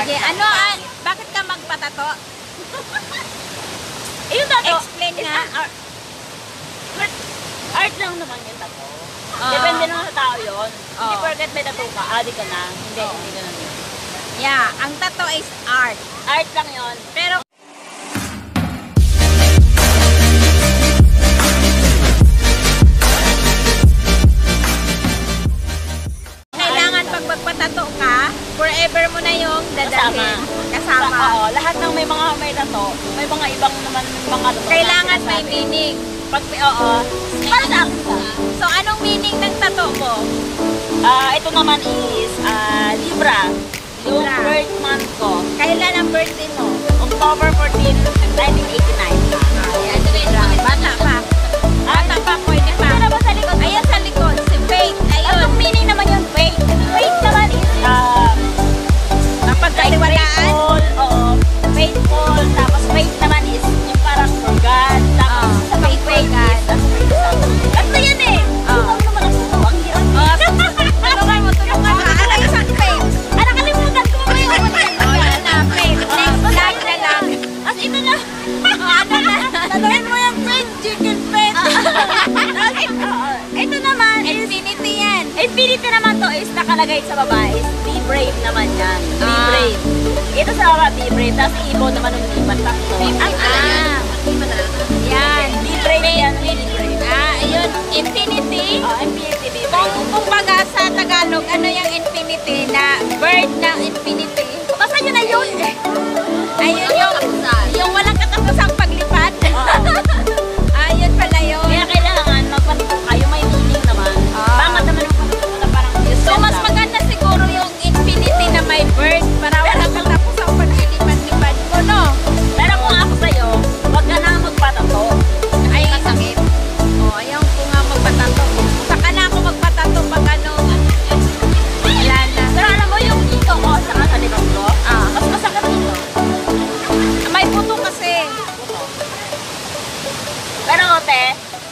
sige, bakit ka magpatato? Yung tato, explain nga. Art lang naman yung tato. Depende naman sa tao yun. Hindi porket may tato ka, adi ka na. Hindi ganun yun. Yeah, ang tato is art. Art lang yun. Pero kailangan pag magpatato ka, forever mo na yung dadalhin. Kasama. Oo, lahat ng may tato, may mga ibang naman mga tato. Kailangan may meaning. Pag para sa akin ba? So, anong meaning ng tato mo? Ito naman is Libra. Yung birth month ko. Kailan ang birthday mo? October 14, 1989. Ayan, Libra. Bata pa. Bata pa, pwede pa. Ano ba sa likod? Ayan sa likod, si Faith. Ayun. Anong meaning naman yung faith? Faith naman is napagkatiwalaan. Faithful. Tapos faith naman is yung parang for God. Tapos sa faith is kasi yan eh. Ano naman ang tuto? Ang hirap. Tulungan mo. Ano yung sa Faith? Nakalimutan ko ba yung Yan na, Faith. Next vlog na lang. As ito na. Tanungin mo yung Faith, chicken Faith. Ito naman is Infinity yan. Infinity naman to is nakalagay sa baba is be brave naman yan. Be brave. Ito sa baba, be brave. Tapos ibo naman ng lipat. Yan. Be brave yan. Be brave. Ayun. Infinity. Infinity, be brave. Kung baga sa Tagalog, ano yung infinity na bird na infinity? Basta yun na yun. Ayun yung walang katapusang paglipad. Ayun pala yun. Kaya kailangan magpatito kayo. May meaning naman. Bakit naman yung patito na parang So, mas maganda siguro yung infinity na may bird para walang katapusang paglipad-lipad ko, no? Pero kung ako sa'yo, wag ka na magpatato. Ay, masakit. Ayaw ko nga magpatato. Saka na ako magpatato pag ano. Wala na. Pero alam mo yung dito ko, saka sa likod ko, mas masakit dito. May puto kasi. Pero te,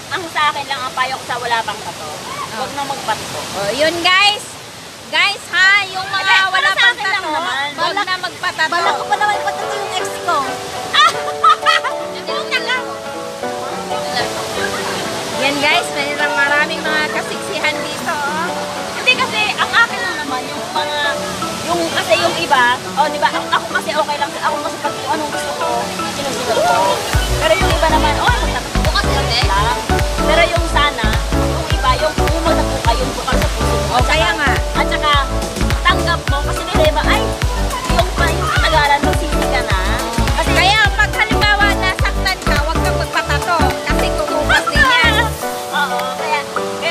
ang sa akin lang ang payo ko sa wala pang tato. Huwag na magpatato. Yun guys. Guys ha, yung mga wala sa pang akin lang tato, naman. wag na magpatato. Bala ko pa naman ipatato yung ex ko. Yan guys, maraming mga kasiksihan dito. Hindi kasi, ang akin lang naman, kasi yung iba, di ba, ako kasi okay lang, ako kasi pag yung anong gusto ko, sinusunod ko. Pero yung iba naman, magtatato ko kasi lang. Pero yung sana, yung iba, yung magtatato ka, yung bukal sa puso mo. Kaya nga. At saka, tanggap mo, kasi nila iba, yung katagalan, magsisi ka na. Kasi, Kaya pag halimbawa nasaktan ka, huwag kang magpatato. Kasi kukupas din yan. kaya,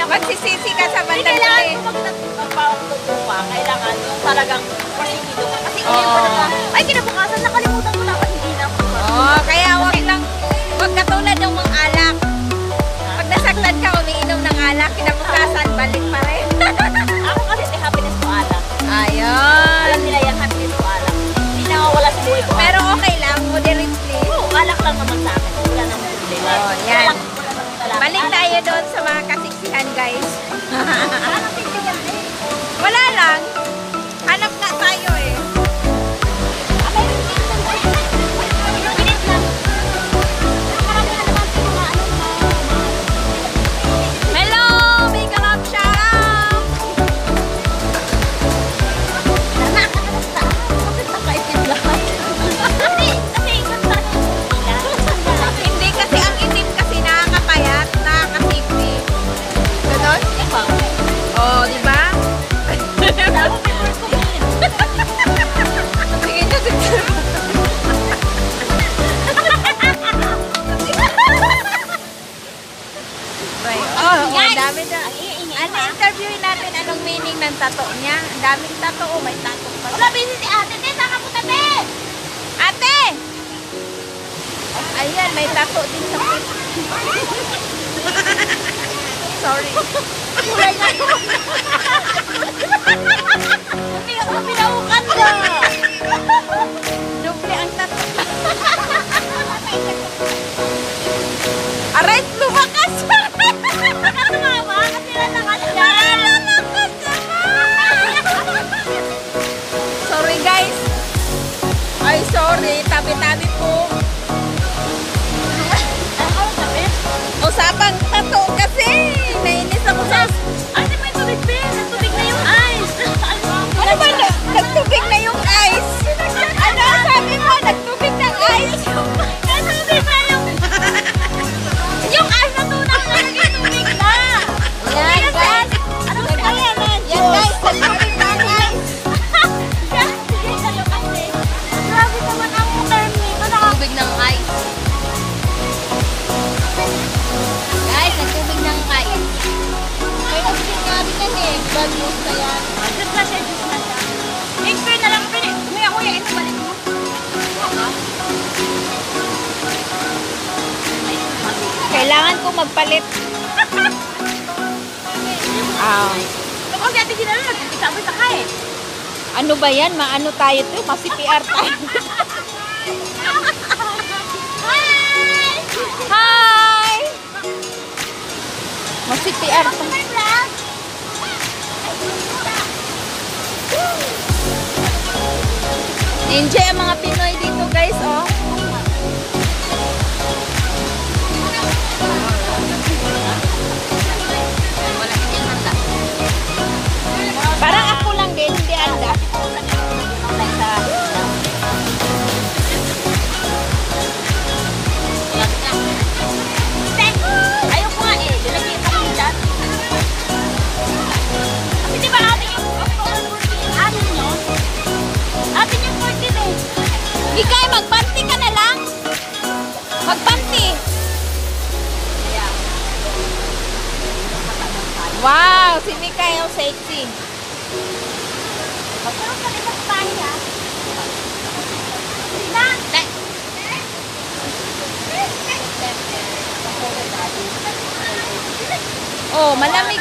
Magsisisi ka sa bandang kailangan huli. mo magpapatuto ka, kailangan yung talagang porsigido ka. Kasi ngayon pa naman, kinabukasan, nakalimutan ko na kasi hindi na ako. Kaya huwag katulad ng mga alak. Pag nasaktan ka, umiinom ng alak, kinabukasan, balik pa rin. Ako kasi may happiness ko alak. Ayun. Alam nila yan, happiness ko alak. Hindi nawawala sa buhay ko. Pero okay lang, moderately. Alak lang naman sa akin. Wala namang problema. Yan. Wala namang talaga. Balik tayo doon sa mga kasiksihan, guys. Wala lang. Hanap nga tayo eh. Hello! May kalap shout! Hindi kasi ang itim kasi nakakapayat, nakakasipti. Ganon? Di ba? Sige nyo, sige. Dami na. Interviewin natin anong meaning ng tato niya. Ang daming tato, may tato pa. Wala, busy si ate. Saka po tabi! Ate! Ayan, may tato din sa puso. Sorry. Kulay na ko. Pinaukan ka. Doble ang tato. Aray, lumakas! Tumama kasi nalakas yan. Sorry guys. motor eh. Tabi-tabi po. Ano sabi? Usapang tato kasi. Nainis ako sa... Ate, may tubig, Ben. Nagtubig na yung ice. Ano ba? Nagtubig na yung ice. Ano sabi mo? Nagtubig ng ice. Nagtubig na yung... Yung ice natunaw na naging tubig na. Yan, guys. Ano ba yan? Yan, guys. Nagtubig ng ice. Sige kayo kasi. Grabe naman ang term nito. Tubig ng ice. Guys, nagtubig ng ice. Kaya nagtubig nga din yan eh. Bad news na yan. Juice na siya, juice na siya. Expert na lang, pili. Kuya, kuya, ito balik mo. Kailangan ko magpalit. Ito kasi ate Gina lang, nagkikisabay sa ka eh. Ano ba yan? Maano tayo to? Masi-PR tayo. Hi! Hi! Masi-PR to. My vlog! Enjoy ang mga Pinoy dito guys, oh. Parang ako lang din, hindi anda. Ayaw ko nga eh, nilagay ko yung dyan. Kasi di ba atin yung atin nyo? Atin yung 14 eh. Hindi kaya, magpanti ka na lang. Magpanti. Wow, si Mikay ang sexy. Magkaroon ka rin sa tayo ha. Sina? Oh, malamig